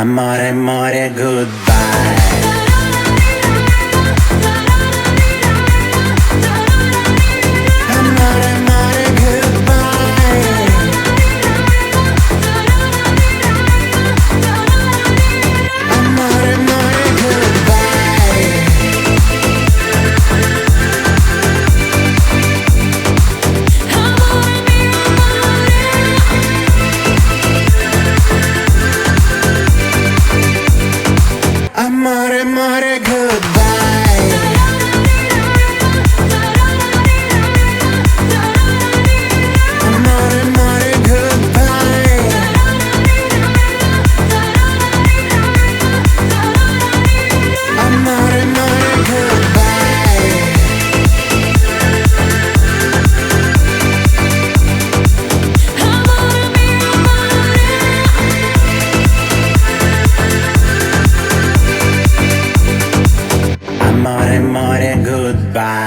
Amore, amore, goodbye. Amore, amore, goodbye. Amore, amore, goodbye. Amore, amore, goodbye. Amore, amore, goodbye. Amore, amore, goodbye. Amore, amore, goodbye.